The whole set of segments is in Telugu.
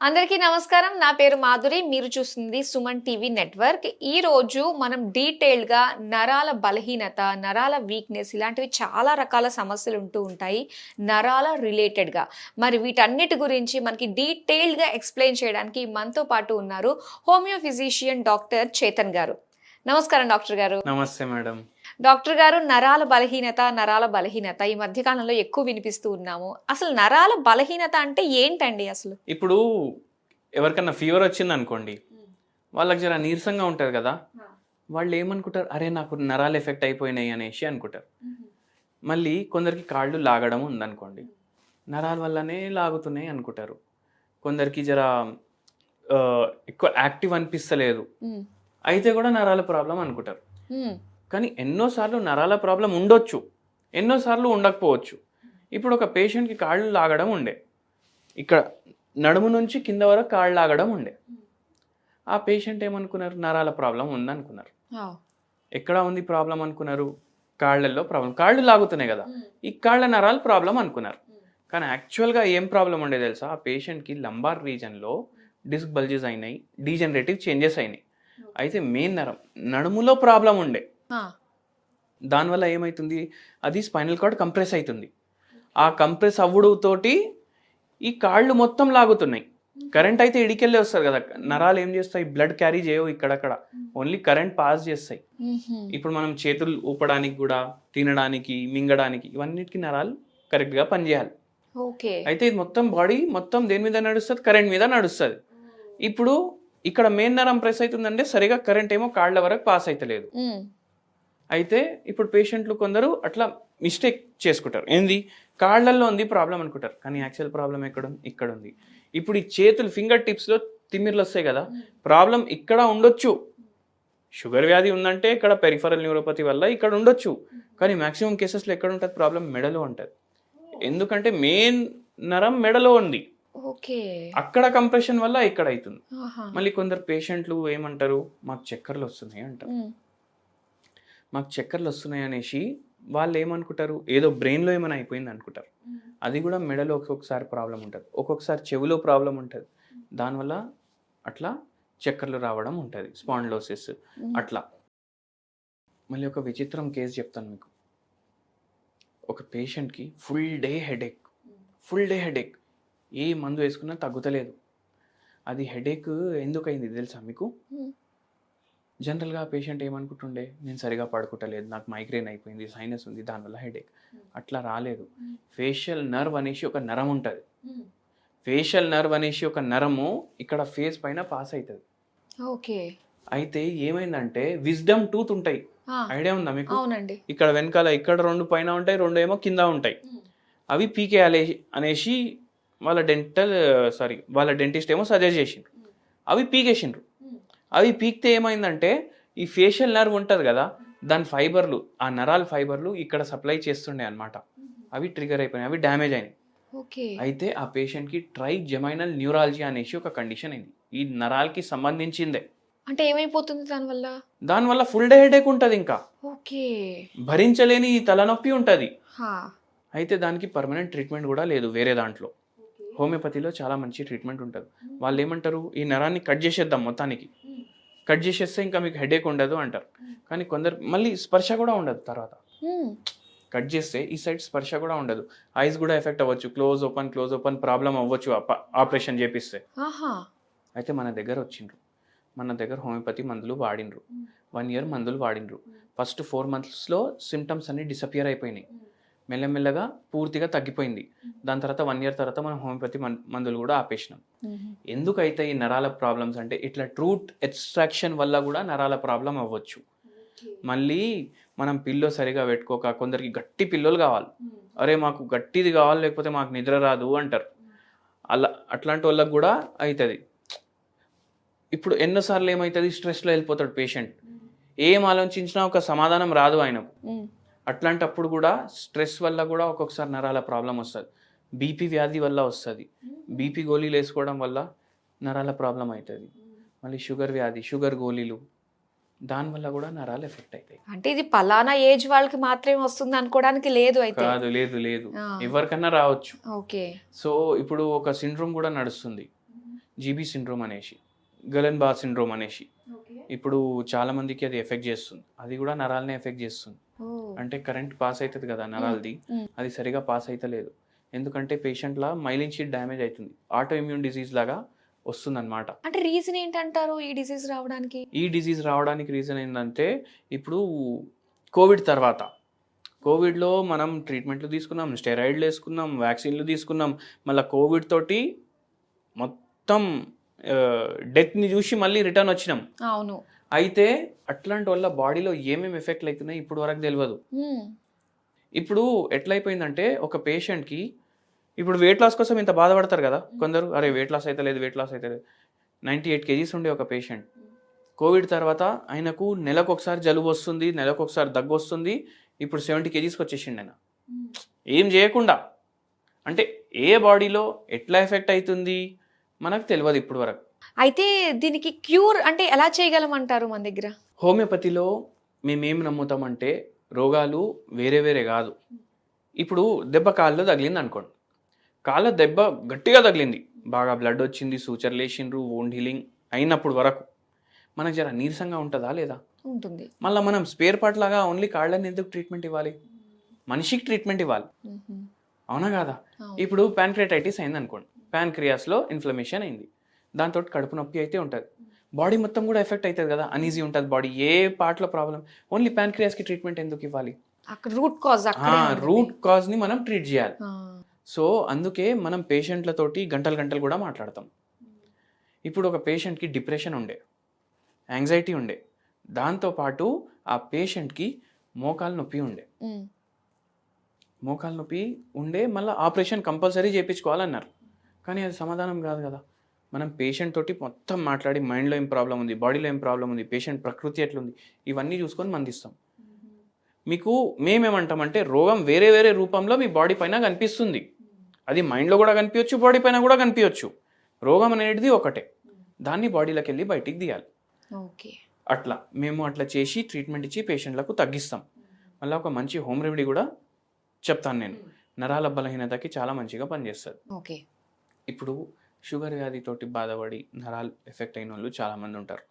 అందరికీ నమస్కారం. నా పేరు మాధురి. మీరు చూస్తుంది సుమన్ టీవీ నెట్వర్క్. ఈరోజు మనం డీటెయిల్డ్‌గా నరాల బలహీనత, నరాల వీక్‌నెస్ ఇలాంటివి చాలా రకాల సమస్యలు ఉంటూ ఉంటాయి. నరాల రిలేటెడ్‌గా. మరి వీటన్నిటి గురించి మనకి డీటెయిల్డ్‌గా ఎక్స్‌ప్లెయిన్ చేయడానికి మనతో పాటు ఉన్నారు హోమియో ఫిజిషియన్ డాక్టర్ చేతన్ గారు. నమస్కారం డాక్టర్ గారు. నమస్తే మేడం. డాక్టర్ గారు, నరాల బలహీనత ఈ మధ్య కాలంలో ఎక్కువ వినిపిస్తూ ఉన్నాము. అసలు నరాల బలహీనత అంటే ఏంటండి అసలు? ఇప్పుడు ఎవరికన్నా ఫీవర్ వచ్చిందనుకోండి, వాళ్ళకి జర నీరసంగా ఉంటుంది కదా, వాళ్ళు ఏమనుకుంటారు, అరే నాకు నరాలు ఎఫెక్ట్ అయిపోయినాయి అనేసి అనుకుంటారు. మళ్ళీ కొందరికి కాళ్ళు లాగడం ఉందనుకోండి, నరాల వల్లనే లాగుతున్నాయి అనుకుంటారు. కొందరికి జర ఎక్కువ యాక్టివ్ అనిపిస్తలేదు, అయితే కూడా నరాల ప్రాబ్లం అనుకుంటారు. కానీ ఎన్నోసార్లు నరాల ప్రాబ్లం ఉండొచ్చు, ఎన్నోసార్లు ఉండకపోవచ్చు. ఇప్పుడు ఒక పేషెంట్కి కాళ్ళు లాగడం ఉండే, ఇక్కడ నడుము నుంచి కింద వరకు కాళ్ళు లాగడం ఉండే. ఆ పేషెంట్ ఏమనుకున్నారు, నరాల ప్రాబ్లం ఉందనుకున్నారు. ఎక్కడ ఉంది ప్రాబ్లం అనుకున్నారు, కాళ్ళల్లో ప్రాబ్లం, కాళ్ళు లాగుతున్నాయి కదా, ఈ కాళ్ళ నరాల ప్రాబ్లం అనుకున్నారు. కానీ యాక్చువల్గా ఏం ప్రాబ్లం ఉండే తెలుసా, ఆ పేషెంట్కి లంబార్ రీజన్లో డిస్క్ బల్జెస్ అయినాయి, డీజనరేటివ్ చేంజెస్ అయినాయి. అయితే మెయిన్ నరం నడుములో ప్రాబ్లం ఉండే, దానివల్ల ఏమవుతుంది, అది స్పైనల్ కార్డ్ కంప్రెస్ అవుతుంది. ఆ కంప్రెస్ అవ్వడంతోటి ఈ కాళ్ళు మొత్తం లాగుతున్నాయి. కరెంట్ అయితే ఇడికెళ్ళే వస్తుంది కదా, నరాలు ఏం చేస్తాయి, బ్లడ్ క్యారీ చేయవు, ఇక్కడక్కడ ఓన్లీ కరెంట్ పాస్ చేస్తాయి. ఇప్పుడు మనం చేతులు ఊపడానికి కూడా, తినడానికి, మింగడానికి, ఇవన్నిటికీ నరాలు కరెక్ట్గా పనిచేయాలి. అయితే ఇది మొత్తం బాడీ మొత్తం దేని మీద నడుస్తుంది, కరెంట్ మీద నడుస్తుంది. ఇప్పుడు ఇక్కడ మెయిన్ నరం ప్రెస్ అవుతుందంటే సరిగా కరెంట్ ఏమో కాళ్ళ వరకు పాస్ అవుతలేదు. అయితే ఇప్పుడు పేషెంట్లు కొందరు అట్లా మిస్టేక్ చేసుకుంటారు, ఏంది కాళ్ళల్లో ఉంది ప్రాబ్లం అనుకుంటారు, కానీ యాక్చువల్ ప్రాబ్లం ఇక్కడ ఉంది. ఇప్పుడు ఈ చేతులు ఫింగర్ టిప్స్లో తిమ్మిర్లు వస్తాయి కదా, ప్రాబ్లం ఇక్కడ ఉండొచ్చు. షుగర్ వ్యాధి ఉందంటే ఇక్కడ పెరిఫరల్ న్యూరోపతి వల్ల ఇక్కడ ఉండొచ్చు, కానీ మ్యాక్సిమం కేసెస్లో ఎక్కడ ఉంటుంది ప్రాబ్లం, మెడలో ఉంటుంది. ఎందుకంటే మెయిన్ నరం మెడలో ఉంది, అక్కడ కంప్రెషన్ వల్ల ఇక్కడ అవుతుంది. మళ్ళీ కొందరు పేషెంట్లు ఏమంటారు, మాకు చక్కర్లు వస్తున్నాయి అంటారు. మాకు చక్కర్లు వస్తున్నాయి అనేసి వాళ్ళు ఏమనుకుంటారు, ఏదో బ్రెయిన్లో ఏమైనా అయిపోయింది అనుకుంటారు. అది కూడా మెడలో ఒక్కొక్కసారి ప్రాబ్లం ఉంటుంది, ఒక్కొక్కసారి చెవిలో ప్రాబ్లం ఉంటుంది, దానివల్ల అట్లా చక్కర్లు రావడం ఉంటుంది, స్పాండిలోసిస్ అట్లా. మళ్ళీ ఒక విచిత్రం కేసు చెప్తాను మీకు. ఒక పేషెంట్కి ఫుల్ డే హెడేక్, ఏ మందు వేసుకున్నా తగ్గుతలేదు. అది హెడేక్ ఎందుకు అయింది తెలుసా మీకు? జనరల్గా పేషెంట్ ఏమనుకుంటుండే, నేను సరిగా పడుకుంటలేదు, నాకు మైగ్రేన్ అయిపోయింది, సైనస్ ఉంది, దానివల్ల హెడేక్. అట్లా రాలేదు. ఫేషియల్ నర్వ్ అనేసి ఒక నరం ఉంటుంది, ఫేషియల్ నర్వ్ అనేసి ఒక నరము ఇక్కడ ఫేస్ పైన పాస్ అవుతుంది. అయితే ఏమైందంటే విజ్డమ్ టూత్ ఉంటాయి, ఐడియా ఉందా మీకు? ఇక్కడ వెనకాల ఇక్కడ 2 పైన ఉంటాయి, 2 ఏమో కింద ఉంటాయి. అవి పీకేయాలి అనేసి వాళ్ళ డెంటిస్ట్ ఏమో సజెస్ట్ చేసిండ్రు. అవి పీకేసిండ్రు. అవి పీక్తే ఏమైందంటే ఈ ఫేషియల్ నర్వ్ ఉంటుంది కదా, దాని ఫైబర్లు, ఆ నరాల ఫైబర్లు ఇక్కడ సప్లై చేస్తుండే అనమాట, అవి ట్రిగర్ అయిపోయినాయి, అవి డ్యామేజ్ అయినాయి. అయితే ఆ పేషెంట్కి ట్రైజెమైనల్ న్యూరాలజీ అనేసి ఒక కండిషన్ అయింది, ఈ నరాలకి సంబంధించిందే. అంటే ఏమైపోతుంది దానివల్ల ఫుల్ డే హెడేక్ ఉంటుంది, ఇంకా భరించలేని ఈ తలనొప్పి ఉంటుంది. అయితే దానికి పర్మనెంట్ ట్రీట్మెంట్ కూడా లేదు వేరే దాంట్లో. హోమియోపతిలో చాలా మంచి ట్రీట్మెంట్ ఉంటుంది. వాళ్ళు ఏమంటారు, ఈ నరాన్ని కట్ చేసేద్దాం, మొత్తానికి కట్ చేసేస్తే ఇంకా మీకు హెడేక్ ఉండదు అంటారు. కానీ కొందరు మళ్ళీ స్పర్శ కూడా ఉండదు, తర్వాత కట్ చేస్తే ఈ సైడ్ స్పర్శ కూడా ఉండదు, ఐస్ కూడా ఎఫెక్ట్ అవ్వచ్చు, క్లోజ్ ఓపెన్ ప్రాబ్లం అవ్వచ్చు ఆపరేషన్ చేపిస్తే. అయితే మన దగ్గర వచ్చిండ్రు, మన దగ్గర హోమియోపతి మందులు వాడినరు, 1 year మందులు వాడినరు. ఫస్ట్ 4 monthsలో సిమ్టమ్స్ అన్ని డిసపియర్ అయిపోయినాయి, మెల్లమెల్లగా పూర్తిగా తగ్గిపోయింది. దాని తర్వాత 1 year తర్వాత మనం హోమియోపతి మందులు కూడా ఆపేసినాం. ఎందుకైతే ఈ నరాల ప్రాబ్లమ్స్ అంటే ఇట్లా ట్రూత్ ఎక్స్ట్రాక్షన్ వల్ల కూడా నరాల ప్రాబ్లం అవ్వచ్చు. మళ్ళీ మనం పిల్లో సరిగా పెట్టుకోక, కొందరికి గట్టి పిల్లోలు కావాలి, అరే మాకు గట్టిది కావాలి లేకపోతే మాకు నిద్ర రాదు అంటారు. అట్లాంటి వాళ్ళకి కూడా అవుతుంది. ఇప్పుడు ఎన్నోసార్లు ఏమవుతుంది, స్ట్రెస్లో వెళ్ళిపోతాడు పేషెంట్, ఏం ఆలోచించినా ఒక సమాధానం రాదు ఆయనకు. అట్లాంటప్పుడు కూడా స్ట్రెస్ వల్ల కూడా ఒక్కొక్కసారి నరాల ప్రాబ్లం వస్తుంది, బీపీ వ్యాధి వల్ల వస్తుంది, బీపీ గోళీలు వేసుకోవడం వల్ల నరాల ప్రాబ్లం అవుతుంది. మళ్ళీ షుగర్ వ్యాధి, షుగర్ గోళీలు, దానివల్ల కూడా నరాలు ఎఫెక్ట్ అవుతాయి. అంటే ఇది పలానా ఏజ్ వాళ్ళకి మాత్రమే వస్తుంది అనుకోవడానికి లేదు. అయితే కాదు, లేదు, ఎవరికన్నా రావచ్చు. సో ఇప్పుడు ఒక సిండ్రోమ్ కూడా నడుస్తుంది, జీబీ సిండ్రోమ్ అనేసి, గలెన్ బార్ సిండ్రోమ్ అనేసి. ఇప్పుడు చాలా మందికి అది ఎఫెక్ట్ చేస్తుంది. అది కూడా నరాలనే ఎఫెక్ట్ చేస్తుంది. అంటే కరెంట్ పాస్ అవుతుంది కదా నరాలది, అది సరిగా పాస్ అవుతలేదు. ఎందుకంటే పేషెంట్ల మైలిన్ షీట్ డ్యామేజ్ అవుతుంది, ఆటో ఇమ్యూన్ డిసీజ్ లాగా వస్తుంది అనమాట. అంటే రీజన్ ఏంటంటారు ఈ డిసీజ్ రావడానికి? ఈ డిసీజ్ రావడానికి రీజన్ ఏంటంటే ఇప్పుడు కోవిడ్ తర్వాత, కోవిడ్లో మనం ట్రీట్మెంట్లు తీసుకున్నాం, స్టెరాయిడ్లు వేసుకున్నాం, వ్యాక్సిన్లు తీసుకున్నాం, మళ్ళీ కోవిడ్ తోటి మొత్తం డెత్ని చూసి మళ్ళీ రిటర్న్ వచ్చినాం. అవును. అయితే అట్లాంటి వల్ల బాడీలో ఏమేమి ఎఫెక్ట్లు అవుతున్నాయి ఇప్పుడు వరకు తెలియదు. ఇప్పుడు ఎట్లయిపోయిందంటే ఒక పేషెంట్కి ఇప్పుడు వెయిట్ లాస్ కోసం ఇంత బాధపడతారు కదా కొందరు, అరే వెయిట్ లాస్ అయితే లేదు, వెయిట్ లాస్ అయితే లేదు. 98 kgs ఉండే ఒక పేషెంట్ కోవిడ్ తర్వాత ఆయనకు నెలకు ఒకసారి జలుబు వస్తుంది, నెలకు ఒకసారి దగ్గు వస్తుంది. ఇప్పుడు 70 kgsకి వచ్చేసిండు ఆయన, ఏం చేయకుండా. అంటే ఏ బాడీలో ఎట్లా ఎఫెక్ట్ అవుతుంది మనకు తెలియదు ఇప్పుడు వరకు. అయితే దీనికి క్యూర్ అంటే ఎలా చేయగలం అంటారు మన దగ్గర? హోమియోపతిలో మేమేం నమ్ముతామంటే రోగాలు వేరే వేరే కాదు. ఇప్పుడు దెబ్బ కాళ్ళలో తగిలింది అనుకోండి, కాళ్ళ దెబ్బ గట్టిగా తగిలింది, బాగా బ్లడ్ వచ్చింది, సూచర్లు వేసిండ్రు, వోండ్ హీలింగ్ అయినప్పుడు వరకు మనకు జర నీరసంగా ఉంటుందా లేదా? ఉంటుంది. మళ్ళీ మనం స్పేర్ పార్ట్ లాగా ఓన్లీ కాళ్ళని ఎందుకు ట్రీట్మెంట్ ఇవ్వాలి? మనిషికి ట్రీట్మెంట్ ఇవ్వాలి, అవునా కాదా? ఇప్పుడు ప్యాన్క్రియాటైటిస్ అయింది అనుకోండి, ప్యాన్క్రియాస్లో ఇన్ఫ్లమేషన్ అయింది, దాంతో కడుపు నొప్పి అయితే ఉంటుంది, బాడీ మొత్తం కూడా ఎఫెక్ట్ అవుతుంది కదా, అనీజీ ఉంటుంది బాడీ, ఏ పార్ట్లో ప్రాబ్లం. ఓన్లీ ప్యాన్క్రియాస్కి ట్రీట్మెంట్ ఎందుకు ఇవ్వాలి? రూట్ కాజ్ని మనం ట్రీట్ చేయాలి. సో అందుకే మనం పేషెంట్లతోటి గంటలు కూడా మాట్లాడతాం. ఇప్పుడు ఒక పేషెంట్కి డిప్రెషన్ ఉండే, యాంగ్జైటీ ఉండే, దాంతోపాటు ఆ పేషెంట్కి మోకాలు నొప్పి ఉండే, మళ్ళీ ఆపరేషన్ కంపల్సరీ చేయించుకోవాలన్నారు. కానీ అది సమాధానం కాదు కదా. మనం పేషెంట్ తోటి మొత్తం మాట్లాడి మైండ్లో ఏం ప్రాబ్లం ఉంది, బాడీలో ఏం ప్రాబ్లం ఉంది, పేషెంట్ ప్రకృతి ఎట్లుంది, ఇవన్నీ చూసుకొని మందిస్తాం. మీకు మేమేమంటామంటే రోగం వేరే వేరే రూపంలో మీ బాడీ పైన కనిపిస్తుంది, అది మైండ్లో కూడా కనిపించవచ్చు, బాడీ పైన కూడా కనిపించవచ్చు. రోగం అనేది ఒకటే, దాన్ని బాడీలోకి వెళ్ళి బయటికి తీయాలి. అట్లా మేము అట్లా చేసి ట్రీట్మెంట్ ఇచ్చి పేషెంట్లకు తగ్గిస్తాం. మళ్ళీ ఒక మంచి హోమ్ రెమెడీ కూడా చెప్తాను నేను, నరాల బలహీనతకి చాలా మంచిగా పనిచేస్తుంది. ఇప్పుడు షుగర్ వ్యాధితోటి బాధపడి నరాలు ఎఫెక్ట్ అయిన వాళ్ళు చాలామంది ఉంటారు.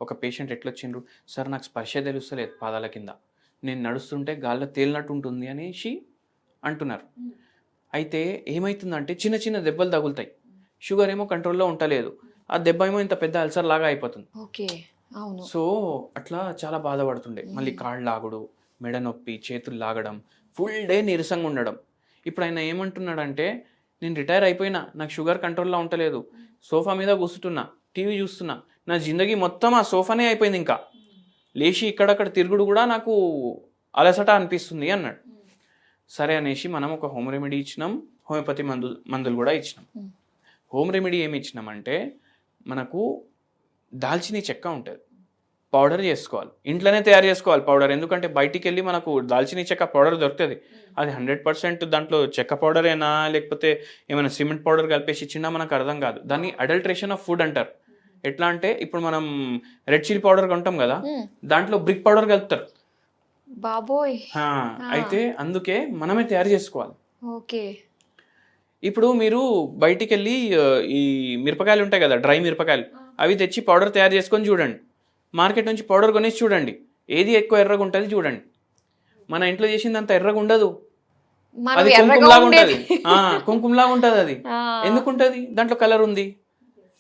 ఒక పేషెంట్ ఎట్లొచ్చిండ్రు, సార్ నాకు స్పర్శ తెలుస్తలేదు పాదాల కింద, నేను నడుస్తుంటే గాల్లో తేలినట్టు ఉంటుంది అనేసి అంటున్నారు. అయితే ఏమవుతుందంటే చిన్న చిన్న దెబ్బలు తగులుతాయి, షుగర్ ఏమో కంట్రోల్లో ఉండలేదు, ఆ దెబ్బ ఏమో ఇంత పెద్ద అల్సర్ లాగా అయిపోతుంది. సో అట్లా చాలా బాధపడుతుండే. మళ్ళీ కాళ్ళు లాగుడు, మెడ నొప్పి, చేతులు లాగడం, ఫుల్ డే నీరసంగా ఉండడం. ఇప్పుడు ఆయన ఏమంటున్నాడంటే, నేను రిటైర్ అయిపోయినా, నాకు షుగర్ కంట్రోల్లో ఉండలేదు, సోఫా మీద కూర్చుంటున్నా, టీవీ చూస్తున్నా, నా జిందగీ మొత్తం ఆ సోఫానే అయిపోయింది, ఇంకా లేచి ఇక్కడక్కడ తిరుగుడు కూడా నాకు అలసట అనిపిస్తుంది అన్నాడు. సరే అనేసి మనం ఒక హోమ్ రెమెడీ ఇచ్చినాం, హోమియోపతి మందులు కూడా ఇచ్చినాం. హోమ్ రెమెడీ ఏమి ఇచ్చినామంటే, మనకు దాల్చిని చెక్క ఉంటుంది, పౌడర్ చేసుకోవాలి, ఇంట్లోనే తయారు చేసుకోవాలి పౌడర్. ఎందుకంటే బయటికి వెళ్ళి మనకు దాల్చిని చెక్క పౌడర్ దొరుకుతుంది, అది 100% దాంట్లో చెక్క పౌడరేనా లేకపోతే ఏమైనా సిమెంట్ పౌడర్ కలిపేసి ఇచ్చినా మనకు అర్థం కాదు. దాన్ని అడల్ట్రేషన్ ఆఫ్ ఫుడ్ అంటారు. ఎట్లా అంటే ఇప్పుడు మనం రెడ్ చిల్లీ పౌడర్ కొంటాం కదా, దాంట్లో బ్రిక్ పౌడర్ కలుపుతారు బాబోయ్. అయితే అందుకే మనమే తయారు చేసుకోవాలి. ఓకే. ఇప్పుడు మీరు బయటికి వెళ్ళి ఈ మిరపకాయలు ఉంటాయి కదా, డ్రై మిరపకాయలు, అవి తెచ్చి పౌడర్ తయారు చేసుకొని చూడండి, మార్కెట్ నుంచి పౌడర్ కొనేసి చూడండి, ఏది ఎక్కువ ఎర్రగా ఉంటుంది చూడండి. మన ఇంట్లో చేసింది అంత ఎర్రగా ఉండదు, అది కుంకుమలాగా ఉంటుంది, కుంకుమలాగా ఉంటుంది. అది ఎందుకుంటుంది? దాంట్లో కలర్ ఉంది,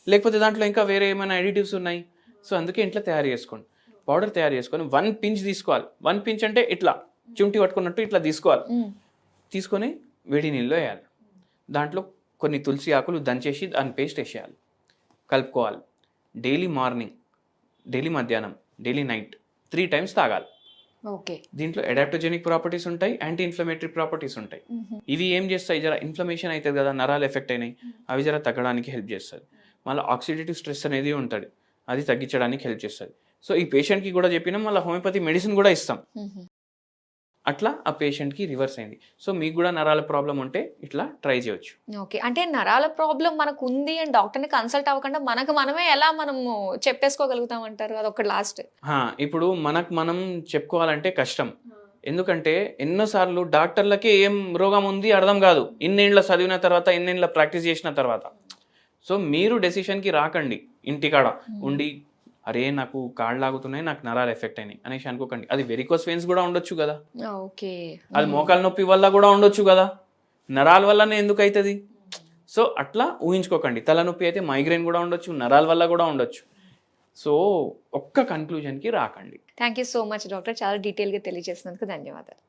లేకపోతే దాంట్లో ఇంకా వేరే ఏమైనా ఎడిటివ్స్ ఉన్నాయి. సో అందుకే ఇంట్లో తయారు చేసుకోండి, పౌడర్ తయారు చేసుకొని 1 pinch తీసుకోవాలి. 1 pinch అంటే ఇట్లా చుంటి పట్టుకున్నట్టు ఇట్లా తీసుకోవాలి. తీసుకొని వేడి నీళ్ళు వేయాలి, దాంట్లో కొన్ని తులసి ఆకులు దంచేసి దాని పేస్ట్ వేసేయాలి, కలుపుకోవాలి. డైలీ మార్నింగ్, డైలీ మధ్యాహ్నం, డైలీ నైట్ 3 times తాగాలి. దీంట్లో అడాప్టోజెనిక్ ప్రాపర్టీస్ ఉంటాయి, యాంటీ ఇన్ఫ్లమేటరీ ప్రాపర్టీస్ ఉంటాయి. ఇవి ఏం చేస్తాయి, జర ఇన్ఫ్లమేషన్ అవుతుంది కదా, నరాలు ఎఫెక్ట్ అయినాయి, అవి జర తగ్గడానికి హెల్ప్ చేస్తుంది. మళ్ళీ ఆక్సిడేటివ్ స్ట్రెస్ అనేది ఉంటుంది, అది తగ్గించడానికి హెల్ప్ చేస్తుంది. సో ఈ పేషెంట్కి కూడా చెప్పినాం, మళ్ళీ హోమియోపతి మెడిసిన్ కూడా ఇస్తాం. అట్లా ఆ పేషెంట్కి రివర్స్ అయింది. సో మీకు కూడా నరాల ప్రాబ్లం ఉంటే ఇట్లా ట్రై చేయొచ్చు. ఓకే. అంటే నరాల ప్రాబ్లం మనకు ఉంది అని డాక్టర్ని కన్సల్ట్ అవ్వకుండా మనమే ఎలా మనము చెప్పేసుకోగలుగుతాం అంటారు? అది ఒక లాస్ట్. ఇప్పుడు మనం చెప్పుకోవాలంటే కష్టం. ఎందుకంటే ఎన్నోసార్లు డాక్టర్లకే ఏం రోగం ఉంది అర్థం కాదు, ఇన్నేళ్ళ చదివిన తర్వాత, ఇన్నేళ్ళ ప్రాక్టీస్ చేసిన తర్వాత. సో మీరు డెసిషన్కి రాకండి ఇంటికాడ ఉండి అరే నాకు కాళ్ళు లాగుతున్నాయి, నాకు నరాలు ఎఫెక్ట్ అయినాయి అనేసి అనుకోకండి. అది వెరికోస్ వెయిన్స్ కూడా ఉండొచ్చు కదా, ఓకే. అది మోకాలు నొప్పి వల్ల కూడా ఉండొచ్చు కదా, నరాల వల్లనే ఎందుకు అవుతుంది? సో అట్లా ఊహించుకోకండి. తలనొప్పి అయితే మైగ్రేన్ కూడా ఉండొచ్చు, నరాల వల్ల కూడా ఉండొచ్చు. సో ఒక్క కన్క్లూజన్కి రాకండి. Thank you so much doctor, చాలా డీటెయిల్గా తెలియజేసినందుకు ధన్యవాదాలు.